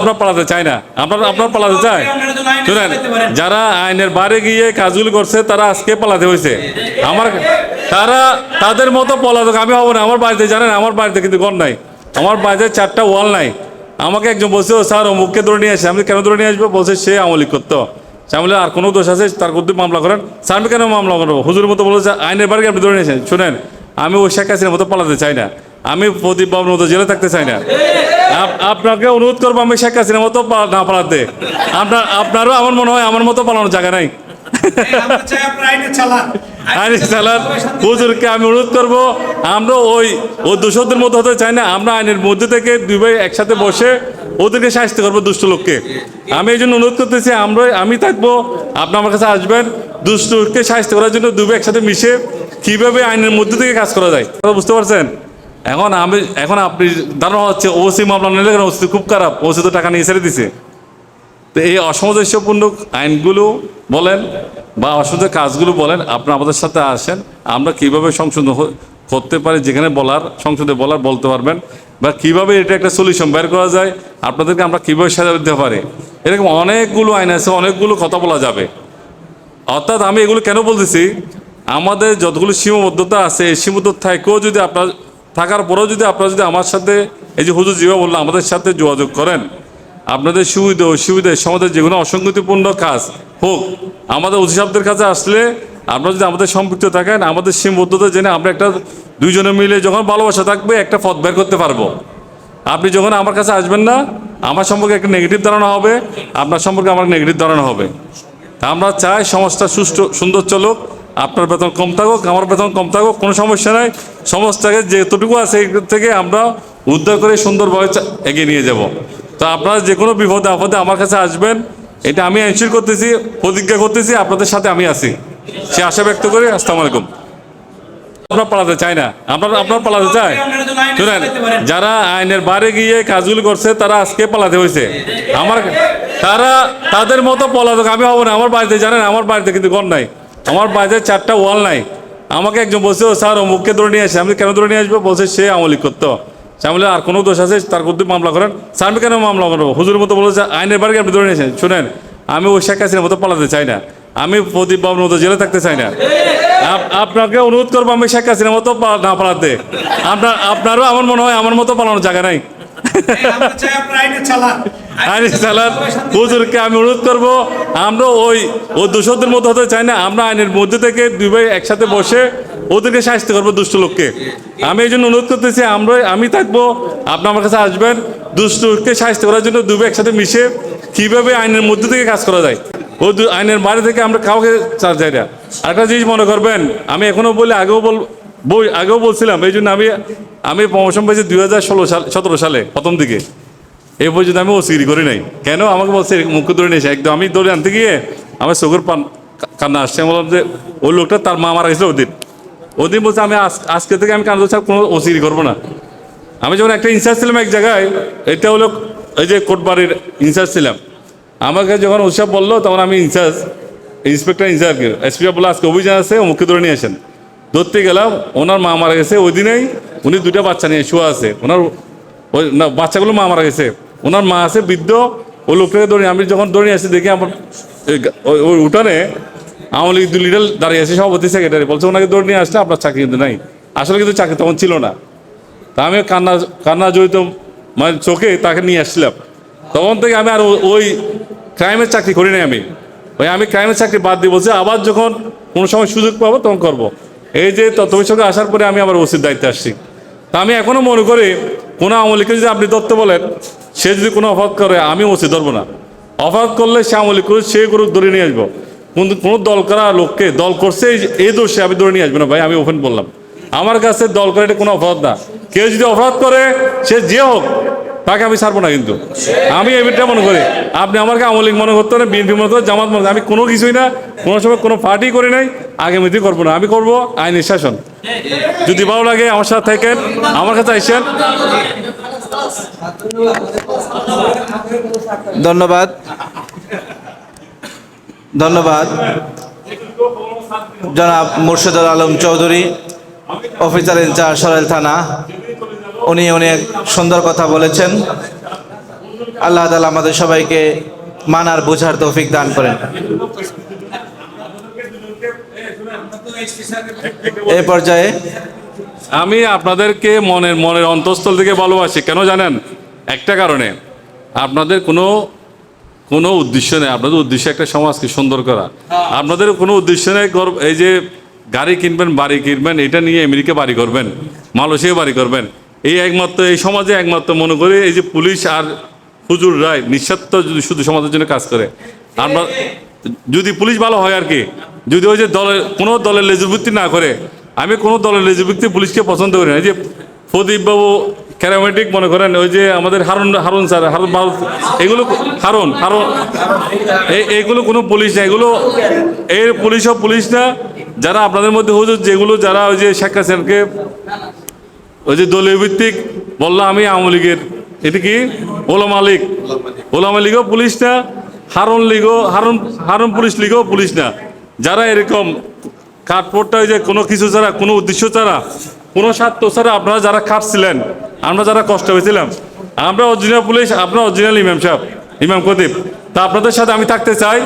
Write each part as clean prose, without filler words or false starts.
আপনার পালাতে চায় না, আপনার পালাতে চায়। শুনেন, যারা আইনের বাইরে গিয়ে কাজগুলো করছে তারা আজকে পালাতে হয়েছে। তাদের মতো পলাতক আমি হবো না। আমার বাড়িতে জানেন, আমার বাড়িতে কিন্তু ঘর নাই, আমার বাড়িতে 4টা ওয়াল নাই। আমাকে একজন বলছে, স্যার অমুককে ধরে নিয়ে আসে। আমি কেন ধরে নিয়ে আসবো? বলছে সে আওয়ামী লীগ করতো। আমি আর কোনো দোষ আছে তার করতে মামলা করেন। স্যার আমি কেন মামলা করবো? হুজুরের মতো বলেছে আইনের বাইরে আপনি ধরে নিয়ে আসেন। শুনেন, আমি ওই শেখ হাসিনার মতো পালাতে চাই না, আমি প্রদীপ বাবুর মতো জেলে থাকতে চাই না। আপনাকে অনুরোধ করবো আমি শেখ হাসিনার মতো না পালাতে। আপনারও আমার মনে হয় আমার মতো পালানোর জায়গা নাই। আইনে চালান। হুজুরকে আমি অনুরোধ করবো, আমরা ওই দূষকদের মতো হতে চাই না। আমরা আইনের মধ্যে থেকে দুই ভাই একসাথে বসে ওদেরকে শাস্তি করবো, দুষ্ট লোককে। আমি এই জন্য অনুরোধ করতেছি, আমি থাকবো, আপনি আমার কাছে আসবেন, দুষ্টকে শাস্তি করার জন্য দুই ভাই একসাথে মিশে কিভাবে আইনের মধ্যে থেকে কাজ করা যায়, বুঝতে পারছেন? এখন আপনি ধারণা হচ্ছে ওসি মামলা নিলে ওসি খুব খারাপ, ওসি তো টাকা নিয়ে ছেড়ে দিছে। তো এই অসামঞ্জস্যপূর্ণ আইনগুলো বলেন বা অসামঞ্জস্য কাজগুলো বলেন, আপনি আমাদের সাথে আসেন, আমরা কিভাবে সংশোধন করতে পারি, যেখানে সংসদে বলতে পারবেন, বা কিভাবে এটা একটা সলিউশন বের করা যায়, আপনাদেরকে আমরা কীভাবে সাজা দিতে পারি। এরকম অনেকগুলো আইন আছে, অনেকগুলো কথা বলা যাবে। অর্থাৎ আমি এগুলো কেন বলতেছি, আমাদের যতগুলো সীমাবদ্ধতা আছে, এই সীমাবদ্ধতা থেকেও যদি থাকার পরেও যদি আপনারা আমার সাথে, এই যে হুজুর জিবা বললো, আমাদের সাথে যোগাযোগ করেন, আপনাদের সুবিধা অসুবিধায় সমাজের যে কোনো অসঙ্গতিপূর্ণ কাজ হোক, আমাদের অধিশাব্দের কাছে আসলে আপনারা যদি আমাদের সম্পৃক্ত থাকেন, আমাদের সীমাবদ্ধতা জেনে আমরা একটা দুইজনে মিলে যখন ভালোবাসা থাকবে একটা পথ বের করতে পারবো। আপনি যখন আমার কাছে আসবেন না, আমার সম্পর্কে একটা নেগেটিভ ধারণা হবে, আপনার সম্পর্কে আমার নেগেটিভ ধারণা হবে। তা আমরা চাই সমাজটা সুষ্ঠু সুন্দর চলুক, আপনার বেতন কম থাকুক, আমার বেতন কম থাকুক, কোনো সমস্যা নাই। সমাজটাকে যেতটুকু আছে এই থেকে আমরা উদ্ধার করে সুন্দরভাবে এগিয়ে নিয়ে যাব। তো আপনারা যে কোনো বিপদে আপদে আমার কাছে আসবেন, এটা আমি এনশিওর করতেছি, প্রতিজ্ঞা করতেছি, আপনাদের সাথে আমি আছি, সে আশা ব্যক্ত করি। আসসালামু আলাইকুম। আপনার পালাতে চায় না, আপনার পালাতে চায়। শুনেন, যারা আইনের বাইরে গিয়ে কাজগুলো করছে তারা আজকে পালাতে হয়েছে। তাদের মতো পলাতক আমি হবো না। আমার বাড়িতে জানেন, আমার বাড়িতে কিন্তু ঘর নাই, আমার বাড়িতে 4টা ওয়াল নাই। আমাকে একজন বলছে, স্যার অমুককে ধরে নিয়ে আসে। আমি কেন ধরে নিয়ে আসবো? বলছে সে আওয়ামী লীগ করতো। আমি আর কোনো দোষ আছে তার করতে মামলা করেন। স্যার আমি কেন মামলা করবো? হুজুরের মতো বলেছে আইনের বাইরে আপনি ধরে নিয়েছেন। শুনেন, আমি ওই শেখ হাসিনার মতো পালাতে চাই না, আমি প্রদীপ বাবুর মতো জেলে থাকতে চাই না। আপনাকে অনুরোধ করবো আমি শেখ হাসিনার মতো না পালাতে। আপনারও আমার মনে হয় আমার মতো পালানোর জায়গা নাই। আইনে চালান। হুজুরকে আমি অনুরোধ করবো, আমরা ওই দূষকদের মতো হতে চাই না। আমরা আইনের মধ্যে থেকে দুই ভাই একসাথে বসে ওদেরকে শাস্তি করবো, দুষ্ট লোককে। আমি এই জন্য অনুরোধ করতেছি, আমি থাকবো, আপনি আমার কাছে আসবেন, দুষ্টকে শাস্তি করার জন্য দুই ভাই একসাথে মিশে কিভাবে আইনের মধ্যে থেকে কাজ করা যায়। আইনের বাইরে থেকে আমরা কাউকে চাই না। আরেকটা জিনিস মনে করবেন, আমি এখনো বলি, আগেও বলছিলাম, এই জন্য আমি প্রমোশন পেয়েছি 2017 সালে প্রথম দিকে। এই পর্যন্ত আমি ওসিগিরি করি নাই। কেন? আমাকে বলছে মুখ্য ধরে নিয়েছে একদম। আমি ধরে আনতে গিয়ে আমার চোখের কান্না আসছে। আমি বললাম যে ওই লোকটা তার মা মারা গেছিল ওদিন বলছে আমি আজকে থেকে আমি কান্না করছি, কোনো ওসিগিরি করবো না। আমি যখন একটা ইনচার্জ ছিলাম এক জায়গায়, এটা হলো এই যে কোটবাড়ির ইনচার্জ ছিলাম, আমাকে যখন ওসব বললো তখন আমি ইন্সপেক্টর ইনচার্জ এসপি বললো আজকে অভিযান আছে, মুখ্য ধরে নিয়ে আসেন। ধরতে গেলাম, ওনার মা মারা গেছে ওই দিনেই। উনি 2টা বাচ্চা নিয়ে শোয়া আছে, ওনার ওই না বাচ্চাগুলো মা মারা গেছে, ওনার মা আছে বৃদ্ধ। ওই লোকটাকে ধরে আমি যখন ধরে আসি দেখি আমার ওই উঠানে আওয়ামী লীগ 2 লিডার দাঁড়িয়ে আছে, সভাপতি সেক্রেটারি। বলছে ওনাকে ধরে নিয়ে আসলে আপনার চাকরি কিন্তু নাই। আসলে কিন্তু চাকরি তখন ছিল না। তা আমি কান্না জড়িত মানে চোখে তাকে নিয়ে আসছিলাম। তখন থেকে আমি আর ওই ক্রাইমের চাকরি করি নাই। আমি ক্রাইমের চাকরি বাদ দিয়ে বলছি আবার যখন কোনো সময় সুযোগ পাবো তখন করবো। এই যে তত্ত্বের সঙ্গে আসার পরে আমি আবার ওসির দায়িত্বে আসছি। তা আমি এখনও মনে করি, কোনো আওয়ামী লীগকে যদি আপনি দত্ত বলেন, সে যদি কোনো অপরাধ করে আমি ওসি ধরবো না। অপরাধ করলে সে আওয়ামী লীগ করে সে করে ধরে নিয়ে আসবো। কিন্তু কোনো দল করা লোককে দল করছে এই দোষে আমি ধরে নিয়ে আসবো না ভাই। আমি ওপেন বললাম, আমার কাছে দল করে এটা কোনো অপরাধ না। কেউ যদি অপরাধ করে সে যে হোক, তাকে আমি ছাড়বো না। কিন্তু আমি এমনিটা মনে করি, আপনি আমাকে আওয়ামী লীগ মনে করতে না, বিএনপি মনে করতে, জামাত মনে করতে, আমি কোনো কিছুই না, কোনো সময় কোনো পার্টি করি নাই, আগামীতে করবো না। আমি করবো আইনের শাসন। যদি ভালো লাগে আমার সাথে থাকেন, আমার কাছে আসেন। ধন্যবাদ। জনাব মুর্শিদুল আলম চৌধুরী, অফিসার ইনচার্জ সরাইল থানা। উনি অনেক সুন্দর কথা বলেছেন। আল্লাহ তাআলা আমাদের সবাইকে মানার বোঝার তৌফিক দান করেন। এই পর্যায়ে আমি আপনাদেরকে মনের অন্তঃস্থল থেকে ভালোবাসি। কেন জানেন? একটা কারণে, আপনাদের কোনো উদ্দেশ্য নেই। আপনাদের উদ্দেশ্য একটা সমাজকে সুন্দর করা। আপনাদের কোনো উদ্দেশ্য নেই এই যে গাড়ি কিনবেন, বাড়ি কিনবেন, এটা নিয়ে আমেরিকা বাড়ি করবেন, মালয়েশিয়া বাড়ি করবেন। এই সমাজে একমাত্র মনে করি এই যে পুলিশ আর হুজুর রায় নিঃস্বার্থ যদি শুধু সমাজের জন্য কাজ করে। আমরা যদি পুলিশ ভালো হয় আর কি, যদি ওই যে কোনো দলের লেজুবৃত্তি না করে, আমি কোনো দলের লেজুবৃত্তি পুলিশকে পছন্দ করি না। এই যে প্রদীপ বাবু ক্যারামেটিক মনে করেন, ওই যে আমাদের হারুন স্যার, এগুলো এগুলো কোনো পুলিশ না। এগুলো এর পুলিশ না। যারা আপনাদের মধ্যে হুজুর যেগুলো যারা ওই যে শেখ হাসিনাকে ওই যে দলীয় ভিত্তিক বললো আমি আওয়ামী লীগের, এটা কি ওলামা লীগও পুলিশ না, হারুন পুলিশ লীগও পুলিশ না। যারা এরকম কাঠপোটটা ওই যে কোনো কিছু ছাড়া, কোনো উদ্দেশ্য ছাড়া, কোনো স্বার্থ ছাড়া আপনারা যারা খাটছিলেন, আমরা যারা কষ্ট হয়েছিলাম, আমরা অরিজিনাল পুলিশ, আপনারা অরিজিনাল ইমাম সাহেব, ইমাম খতিব। তা আপনাদের সাথে আমি থাকতে চাই।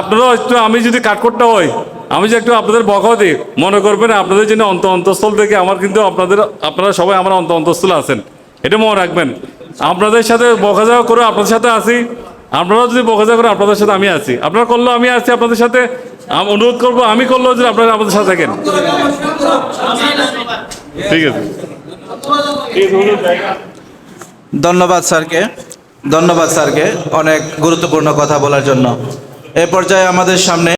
আপনারাও একটু, আমি যদি কাঠখোট্টা হই, আমি যে একটু আপনাদের বকাও দিই, মনে করবেন আপনাদের জন্য অন্তঃস্থল থেকে আমার কিন্তু আপনারা সবাই আমার অন্তঃস্থলে আছেন, এটা মনে রাখবেন। আপনাদের সাথে বকাঝকা করে আপনাদের সাথে আছি, আপনারাও যদি বকাঝকা করেন আপনাদের সাথে আমি আছি, আপনারা করলেও আমি আছি আপনাদের সাথে। অনুরোধ করবো, আমি করলেও যে আপনারা আমাদের সাথে থাকেন। ঠিক আছে। ধন্যবাদ স্যারকে অনেক গুরুত্বপূর্ণ কথা বলার জন্য। এ পর্যায়ে আমাদের সামনে